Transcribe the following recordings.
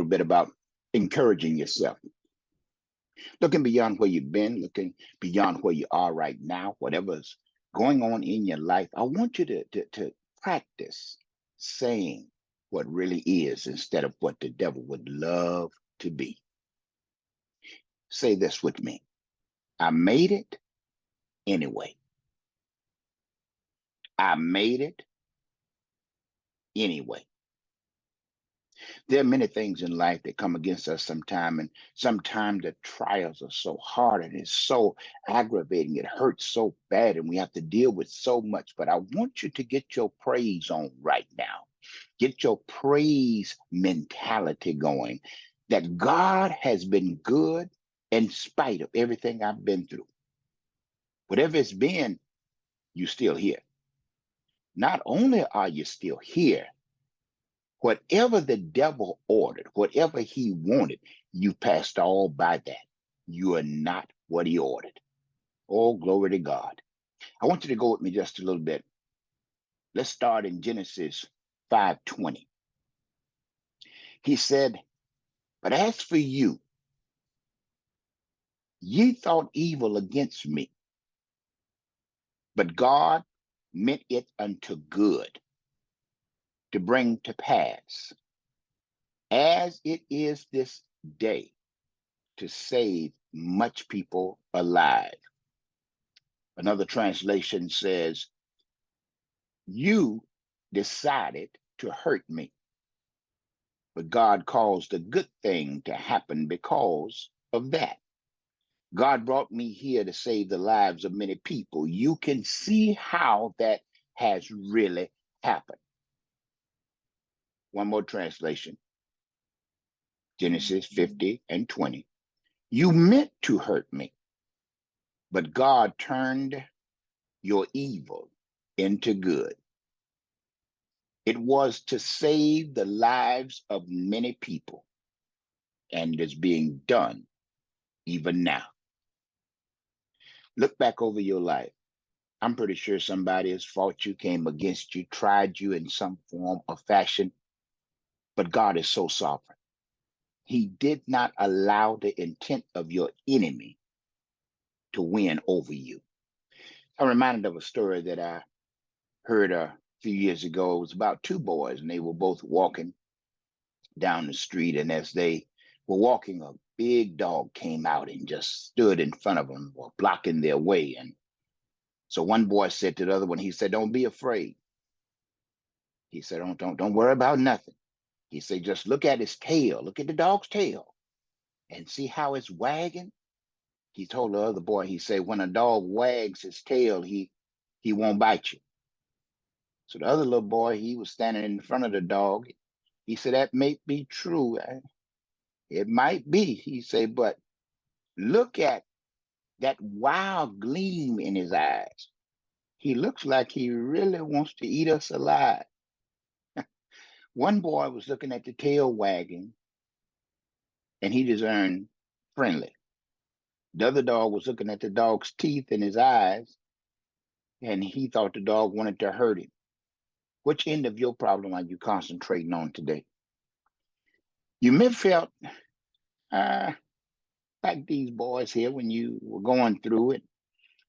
bit about encouraging yourself, looking beyond where you've been, looking beyond where you are right now, whatever's going on in your life. I want you to practice saying what really is instead of what the devil would love to be. Say this with me. I made it anyway. I made it anyway. There are many things in life that come against us sometime, and sometimes the trials are so hard and it's so aggravating. It hurts so bad, and we have to deal with so much. But I want you to get your praise on right now. Get your praise mentality going that God has been good in spite of everything I've been through. Whatever it's been, you're still here. Not only are you still here, whatever the devil ordered, whatever he wanted, you passed all by that. You are not what he ordered. Oh, glory to God. I want you to go with me just a little bit. Let's start in Genesis 5:20. He said, but as for you, ye thought evil against me, but God meant it unto good to bring to pass, as it is this day, to save much people alive. Another translation says, you decided to hurt me, but God caused a good thing to happen because of that. God brought me here to save the lives of many people. You can see how that has really happened. One more translation, Genesis 50:20. You meant to hurt me, but God turned your evil into good. It was to save the lives of many people, and it is being done even now. Look back over your life. I'm pretty sure somebody has fought you, came against you, tried you in some form or fashion, but God is so sovereign. He did not allow the intent of your enemy to win over you. I'm reminded of a story that I heard a few years ago. It was about two boys, and they were both walking down the street. And as they were walking, a big dog came out and just stood in front of them, or blocking their way. And so one boy said to the other one, he said, don't be afraid. He said, don't worry about nothing. He said, just look at his tail. Look at the dog's tail and see how it's wagging. He told the other boy, he said, when a dog wags his tail, he won't bite you. So the other little boy, he was standing in front of the dog. He said, that may be true. It might be. He said, but look at that wild gleam in his eyes. He looks like he really wants to eat us alive. One boy was looking at the tail wagging, and he discerned friendly. The other dog was looking at the dog's teeth in his eyes, and he thought the dog wanted to hurt him. Which end of your problem are you concentrating on today? You may have felt like these boys here when you were going through it.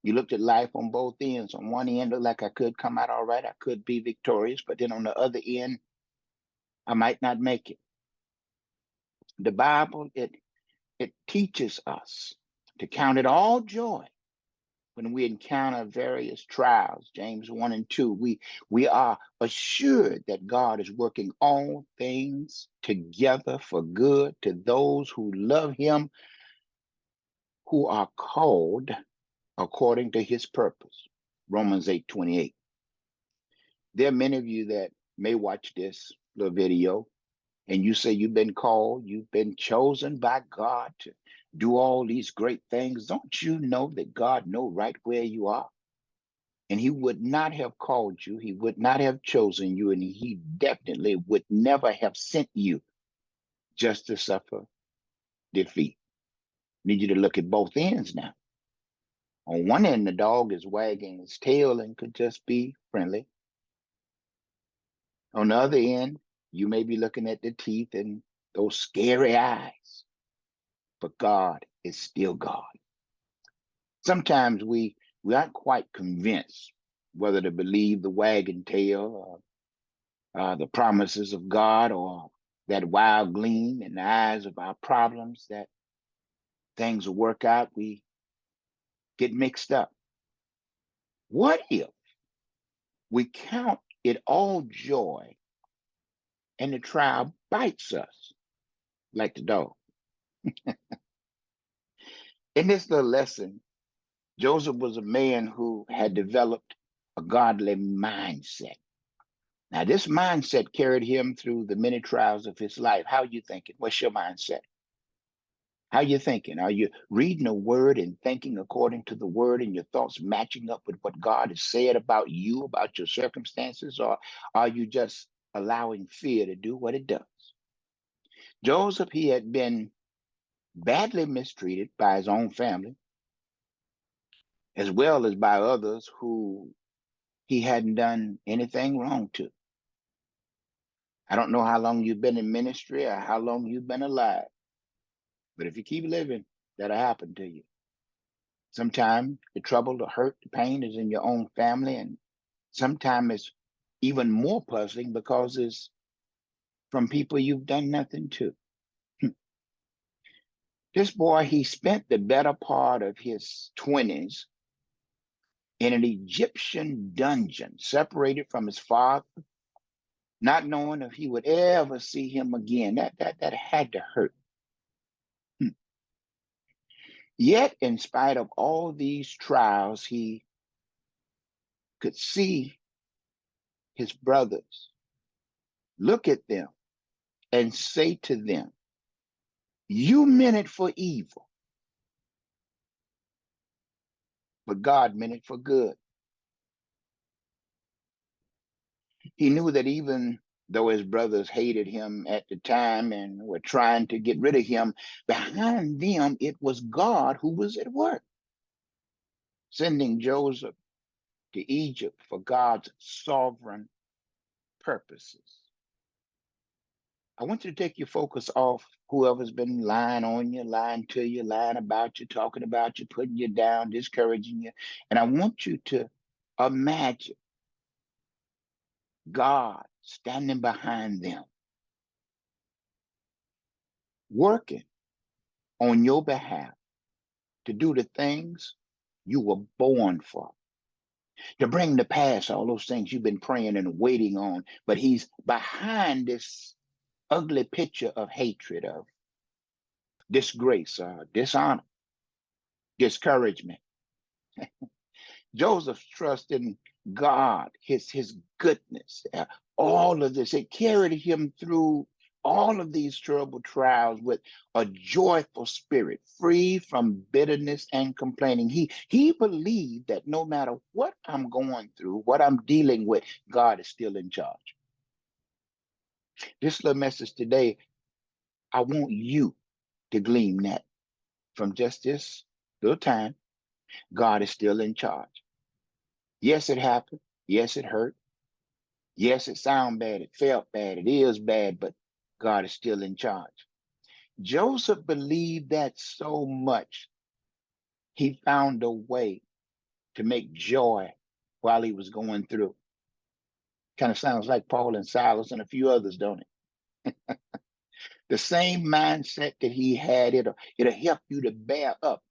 You looked at life on both ends. On one end, looked like I could come out all right. I could be victorious. But then on the other end, I might not make it. The Bible, it teaches us to count it all joy when we encounter various trials. James 1:2, we are assured that God is working all things together for good to those who love him, who are called according to his purpose. Romans 8:28. There are many of you that may watch this little video and you say you've been called, you've been chosen by God to do all these great things. Don't you know that God knows right where you are? And he would not have called you, he would not have chosen you, and he definitely would never have sent you just to suffer defeat. Need you to look at both ends now. On one end, the dog is wagging his tail and could just be friendly. On the other end, you may be looking at the teeth and those scary eyes, but God is still God. Sometimes we aren't quite convinced whether to believe the wagon tail or the promises of God or that wild gleam in the eyes of our problems that things will work out. We get mixed up. What if we count it all joy and the trial bites us like the dog? In this little lesson, Joseph was a man who had developed a godly mindset. Now, this mindset carried him through the many trials of his life. How are you thinking? What's your mindset? How are you thinking? Are you reading the word and thinking according to the word and your thoughts matching up with what God has said about you, about your circumstances? Or are you just allowing fear to do what it does? Joseph, he had been badly mistreated by his own family, as well as by others who he hadn't done anything wrong to. I don't know how long you've been in ministry or how long you've been alive, but if you keep living, that'll happen to you. Sometimes the trouble, the hurt, the pain is in your own family, and sometimes it's even more puzzling because it's from people you've done nothing to. This boy, he spent the better part of his 20s in an Egyptian dungeon, separated from his father, not knowing if he would ever see him again. That had to hurt. Hmm. Yet, in spite of all these trials, he could see his brothers, look at them, and say to them, "You meant it for evil, but God meant it for good." He knew that even though his brothers hated him at the time and were trying to get rid of him, behind them it was God who was at work, sending Joseph to Egypt for God's sovereign purposes. I want you to take your focus off whoever's been lying on you, lying to you, lying about you, talking about you, putting you down, discouraging you. And I want you to imagine God standing behind them, working on your behalf to do the things you were born for, to bring to pass all those things you've been praying and waiting on. But He's behind this ugly picture of hatred, of disgrace, dishonor, discouragement. Joseph's trust in God, his goodness, all of this, it carried him through all of these terrible trials with a joyful spirit, free from bitterness and complaining. He believed that no matter what I'm going through, what I'm dealing with, God is still in charge. This little message today, I want you to glean that from just this little time. God is still in charge. Yes, it happened. Yes, it hurt. Yes, it sounded bad. It felt bad. It is bad, but God is still in charge. Joseph believed that so much, he found a way to make joy while he was going through. Kind of sounds like Paul and Silas and a few others, don't it? The same mindset that he had, it'll help you to bear up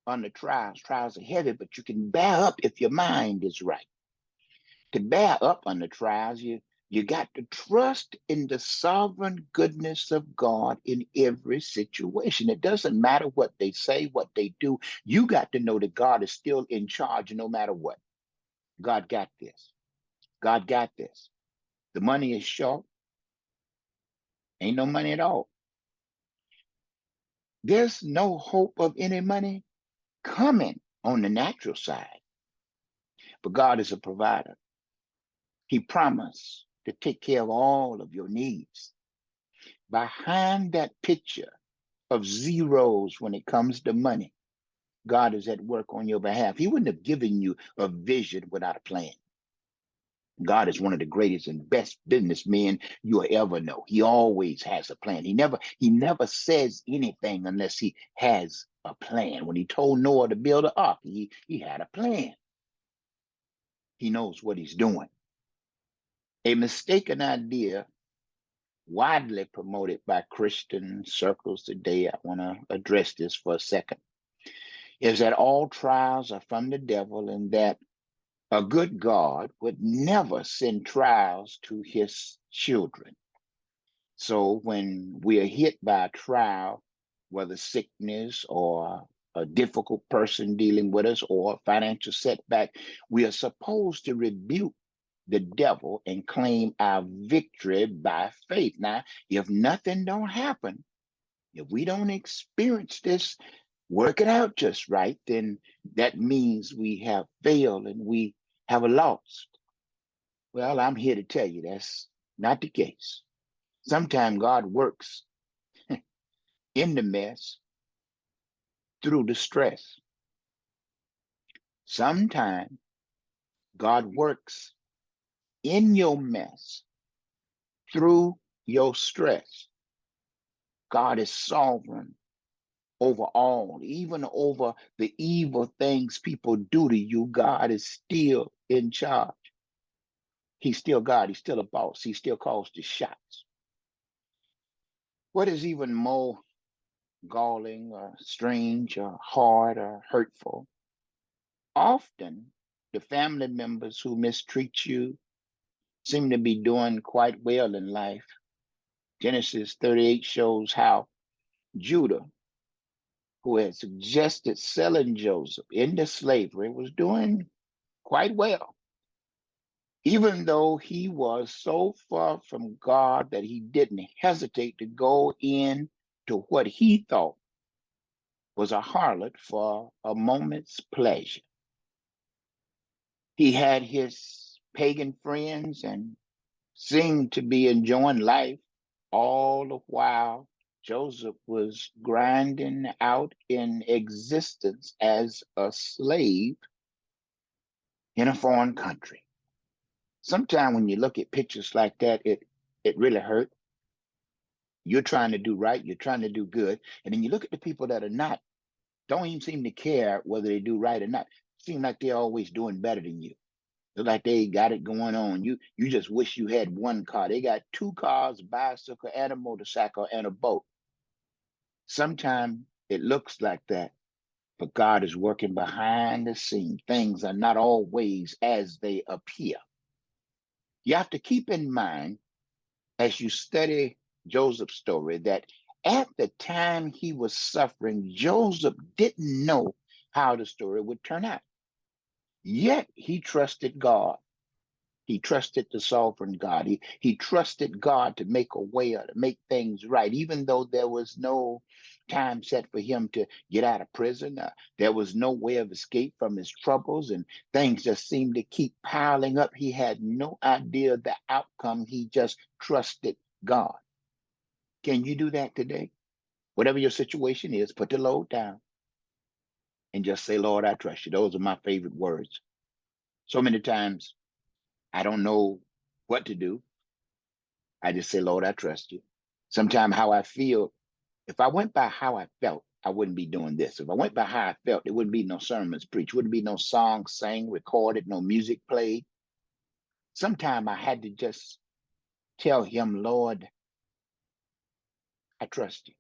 under trials. Trials are heavy, but you can bear up if your mind is right. To bear up under trials, you got to trust in the sovereign goodness of God in every situation. It doesn't matter what they say, what they do. You got to know that God is still in charge no matter what. God got this. God got this. The money is short. Ain't no money at all. There's no hope of any money coming on the natural side, but God is a provider. He promised to take care of all of your needs. Behind that picture of zeros when it comes to money, God is at work on your behalf. He wouldn't have given you a vision without a plan. God is one of the greatest and best businessmen you'll ever know. He always has a plan. He never says anything unless he has a plan. When he told Noah to build an ark, he had a plan. He knows what he's doing. A mistaken idea widely promoted by Christian circles today, I want to address this for a second, is that all trials are from the devil and that a good God would never send trials to his children. So when we are hit by a trial, whether sickness or a difficult person dealing with us or financial setback, we are supposed to rebuke the devil and claim our victory by faith. Now, if nothing don't happen, if we don't experience this, work it out just right, then that means we have failed and we have lost. Well, I'm here to tell you that's not the case. Sometimes God works in the mess through the stress. Sometimes God works in your mess through your stress. God is sovereign over all, even over the evil things people do to you. God is still in charge. He's still God. He's still a boss. He still calls the shots. What is even more galling or strange or hard or hurtful? Often, the family members who mistreat you seem to be doing quite well in life. Genesis 38 shows how Judah, who had suggested selling Joseph into slavery, was doing quite well, even though he was so far from God that he didn't hesitate to go in to what he thought was a harlot for a moment's pleasure. He had his pagan friends and seemed to be enjoying life all the while Joseph was grinding out in existence as a slave in a foreign country. Sometimes when you look at pictures like that, it really hurt. You're trying to do right, you're trying to do good, and then you look at the people that are not, don't even seem to care whether they do right or not. Seem like they're always doing better than you. Look like they got it going on. You just wish you had one car. They got two cars, a bicycle, and a motorcycle, and a boat. Sometimes it looks like that, but God is working behind the scene. Things are not always as they appear. You have to keep in mind as you study Joseph's story that at the time he was suffering, Joseph didn't know how the story would turn out. Yet he trusted God. He trusted the sovereign God. He trusted God to make a way or to make things right, even though there was no time set for him to get out of prison. There was no way of escape from his troubles, and things just seemed to keep piling up. He had no idea the outcome. He just trusted God. Can you do that today? Whatever your situation is, put the load down and just say, Lord, I trust you. Those are my favorite words. So many times I don't know what to do. I just say, Lord, I trust you. Sometimes how I feel, if I went by how I felt, I wouldn't be doing this. If I went by how I felt, there wouldn't be no sermons preached, wouldn't be no songs sang, recorded, no music played. Sometimes I had to just tell him, Lord, I trust you.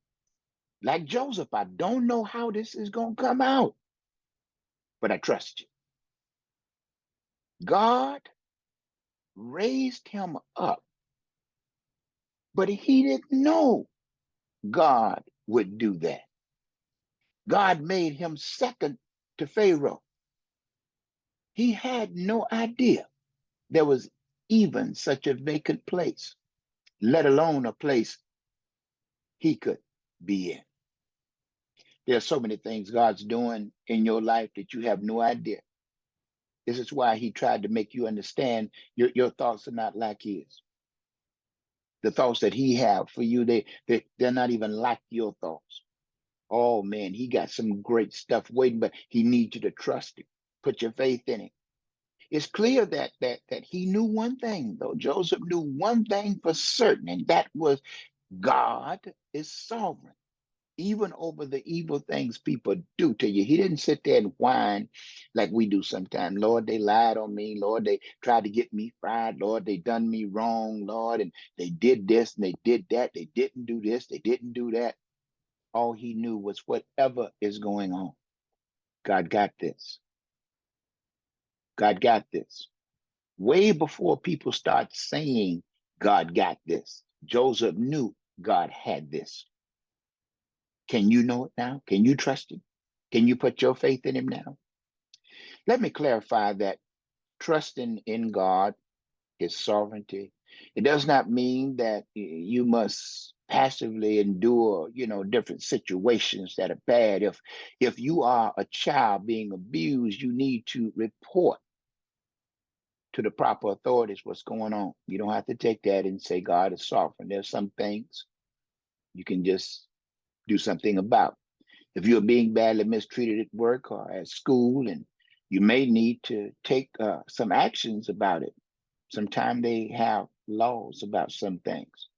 Like Joseph, I don't know how this is going to come out, but I trust you. God raised him up, but he didn't know God would do that. God made him second to Pharaoh. He had no idea there was even such a vacant place, let alone a place he could be in. There are so many things God's doing in your life that you have no idea. This is why he tried to make you understand your thoughts are not like his. The thoughts that he have for you, they're not even like your thoughts. Oh man, he got some great stuff waiting, but he needs you to trust him. Put your faith in him. It's clear that he knew one thing, though. Joseph knew one thing for certain, and that was God is sovereign, even over the evil things people do to you. He didn't sit there and whine like we do sometimes. Lord, they lied on me. Lord, they tried to get me fired. Lord, they done me wrong, Lord, and they did this and they did that. They didn't do this. They didn't do that. All he knew was whatever is going on, God got this. God got this. Way before people start saying God got this, Joseph knew God had this. Can you know it now? Can you trust him? Can you put your faith in him now? Let me clarify that trusting in God, his sovereignty, it does not mean that you must passively endure, different situations that are bad. If you are a child being abused, you need to report to the proper authorities what's going on. You don't have to take that and say God is sovereign. There's some things you can just do something about. If you're being badly mistreated at work or at school, and you may need to take some actions about it. Sometimes they have laws about some things.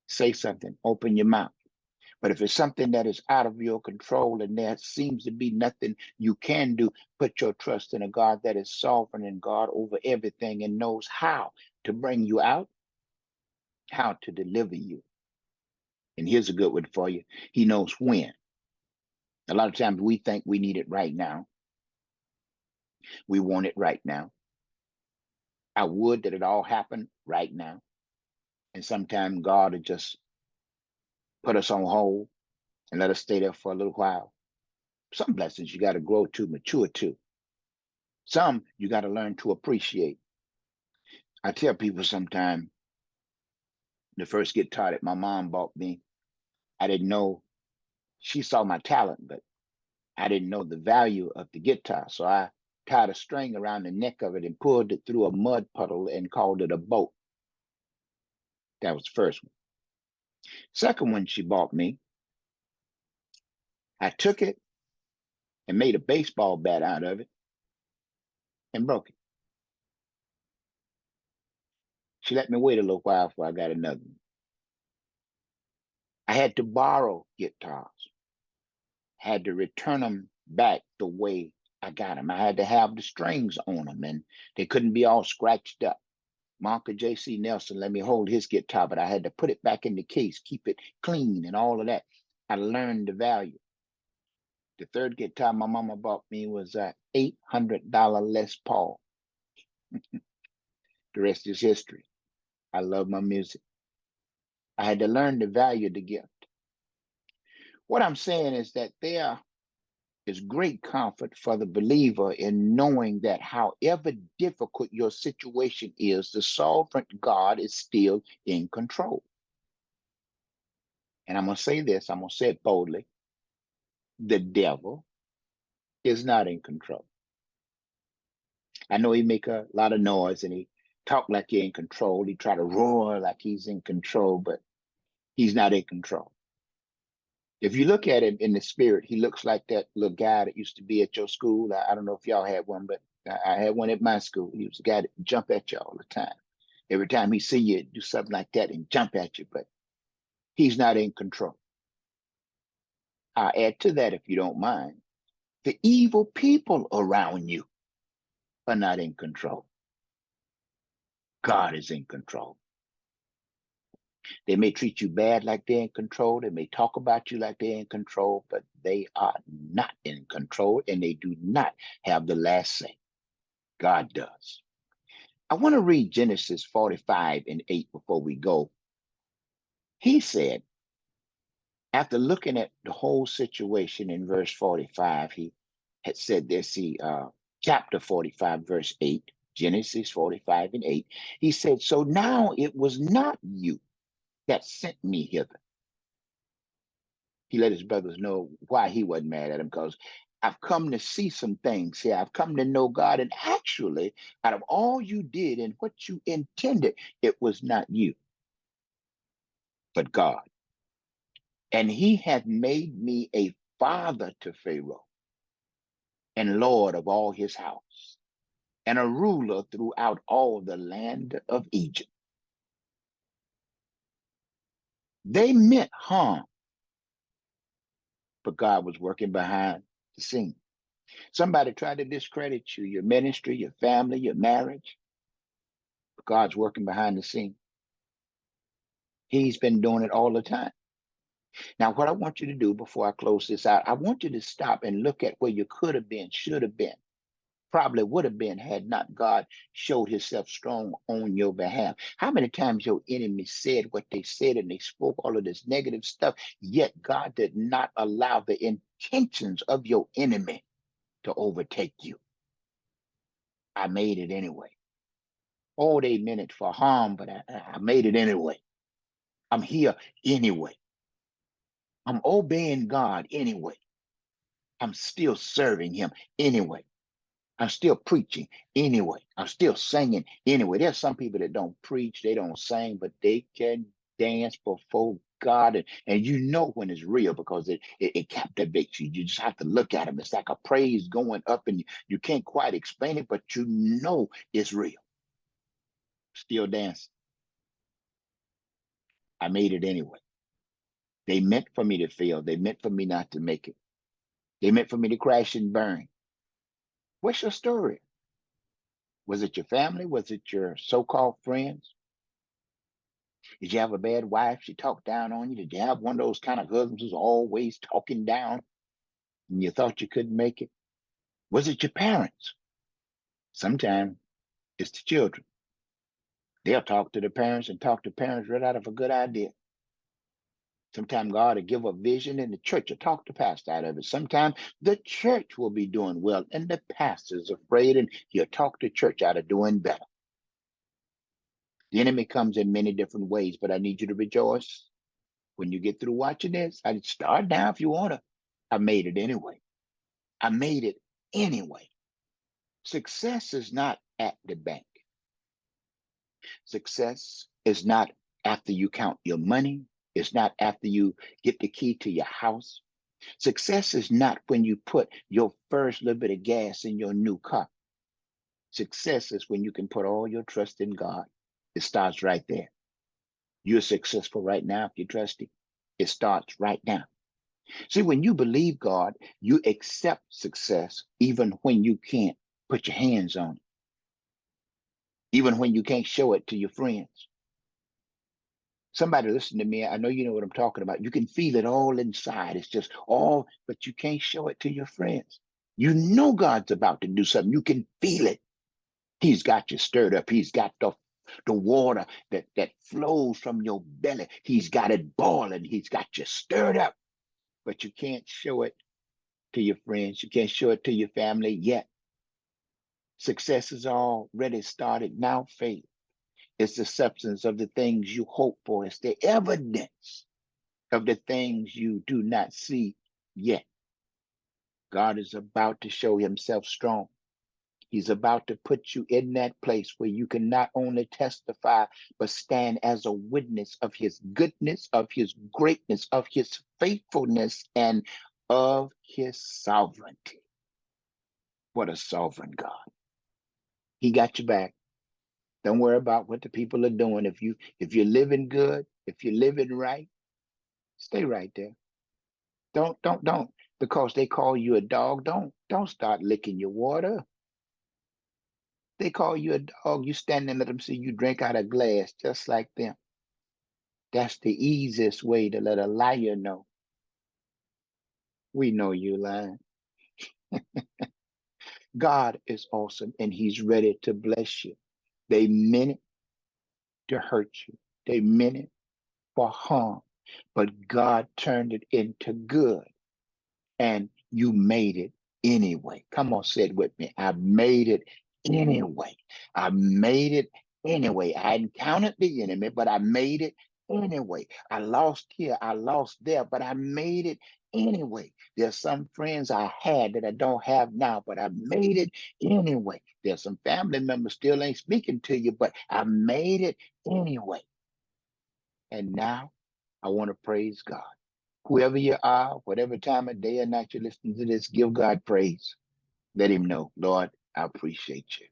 Say something, open your mouth. But if it's something that is out of your control and there seems to be nothing you can do, put your trust in a God that is sovereign and God over everything and knows how to bring you out, how to deliver you. And here's a good one for you. He knows when. A lot of times we think we need it right now. We want it right now. I would that it all happened right now. And sometimes God will just put us on hold and let us stay there for a little while. Some blessings you got to grow to, mature to. Some you got to learn to appreciate. I tell people sometimes the first guitar that my mom bought me, I didn't know she saw my talent, but I didn't know the value of the guitar. So I tied a string around the neck of it and pulled it through a mud puddle and called it a boat. That was the first one. Second one she bought me, I took it and made a baseball bat out of it and broke it. She let me wait a little while before I got another one. I had to borrow guitars, had to return them back the way I got them. I had to have the strings on them and they couldn't be all scratched up. My Uncle J.C. Nelson let me hold his guitar, but I had to put it back in the case, keep it clean and all of that. I learned the value. The third guitar my mama bought me was a $800 Les Paul. The rest is history. I love my music. I had to learn the value of the gift. What I'm saying is that there is great comfort for the believer in knowing that however difficult your situation is, the sovereign God is still in control. And I'm going to say this, I'm going to say it boldly. The devil is not in control. I know he make a lot of noise and he talk like he's in control. He try to roar like he's in control, but he's not in control. If you look at him in the spirit, he looks like that little guy that used to be at your school. I don't know if y'all had one, but I had one at my school. He was a guy that jump at you all the time. Every time he see you, do something like that and jump at you, but he's not in control. I'll add to that, if you don't mind. The evil people around you are not in control. God is in control. They may treat you bad like they're in control. They may talk about you like they're in control, but they are not in control and they do not have the last say. God does. I want to read Genesis 45:8 before we go. He said, after looking at the whole situation in verse 45, he had said this, chapter 45, verse 8, Genesis 45:8. He said, so now it was not you that sent me hither. He let his brothers know why he wasn't mad at him, because I've come to see some things here. I've come to know God. And actually, out of all you did and what you intended, it was not you, but God. And he hath made me a father to Pharaoh and Lord of all his house. and a ruler throughout all the land of Egypt. They meant harm, but God was working behind the scene. Somebody tried to discredit you, your ministry, your family, your marriage, but God's working behind the scene. He's been doing it all the time. Now, what I want you to do before I close this out, I want you to stop and look at where you could have been, should have been, probably would have been had not God showed himself strong on your behalf. How many times your enemy said what they said and they spoke all of this negative stuff, yet God did not allow the intentions of your enemy to overtake you. I made it anyway. Oh, they meant it for harm, but I made it anyway. I'm here anyway. I'm obeying God anyway. I'm still serving him anyway. I'm still preaching anyway. I'm still singing anyway. There's some people that don't preach, they don't sing, but they can dance before God. And you know when it's real because it captivates you. You just have to look at them. It's like a praise going up and you can't quite explain it, but you know it's real. Still dancing. I made it anyway. They meant for me to fail. They meant for me not to make it. They meant for me to crash and burn. What's your story? Was it your family? Was it your so-called friends? Did you have a bad wife? She talked down on you? Did you have one of those kind of husbands who's always talking down and you thought you couldn't make it? Was it your parents? Sometimes it's the children. They'll talk to the parents and talk to parents right out of a good idea. Sometimes God will give a vision and the church will talk the pastor out of it. Sometimes the church will be doing well and the pastor's afraid and he'll talk the church out of doing better. The enemy comes in many different ways, but I need you to rejoice. When you get through watching this, I'd start now if you want to. I made it anyway. I made it anyway. Success is not at the bank. Success is not after you count your money. It's not after you get the key to your house. Success is not when you put your first little bit of gas in your new car. Success is when you can put all your trust in God. It starts right there. You're successful right now if you trust Him. It starts right now. See, when you believe God, you accept success even when you can't put your hands on it, even when you can't show it to your friends. Somebody listen to me. I know you know what I'm talking about. You can feel it all inside. It's just all, but you can't show it to your friends. You know God's about to do something. You can feel it. He's got you stirred up. He's got the water that flows from your belly. He's got it boiling. He's got you stirred up, but you can't show it to your friends. You can't show it to your family yet. Success is already started. Now faith is the substance of the things you hope for. It's the evidence of the things you do not see yet. God is about to show himself strong. He's about to put you in that place where you can not only testify, but stand as a witness of his goodness, of his greatness, of his faithfulness, and of his sovereignty. What a sovereign God. He got your back. Don't worry about what the people are doing. If you're living good, if you're living right, stay right there. Don't. Because they call you a dog, don't start licking your water. They call you a dog, you stand and let them see you drink out of glass just like them. That's the easiest way to let a liar know. We know you lying. God is awesome and he's ready to bless you. They meant it to hurt you. They meant it for harm, but God turned it into good and you made it anyway. Come on, say it with me. I made it anyway. I made it anyway. I encountered the enemy, but I made it anyway. I lost here, I lost there, but I made it anyway. There's some friends I had that I don't have now, but I made it anyway. There's some family members still ain't speaking to you, but I made it anyway. And now I want to praise God. Whoever you are, whatever time of day or night you're listening to this, give God praise. Let him know, Lord, I appreciate you.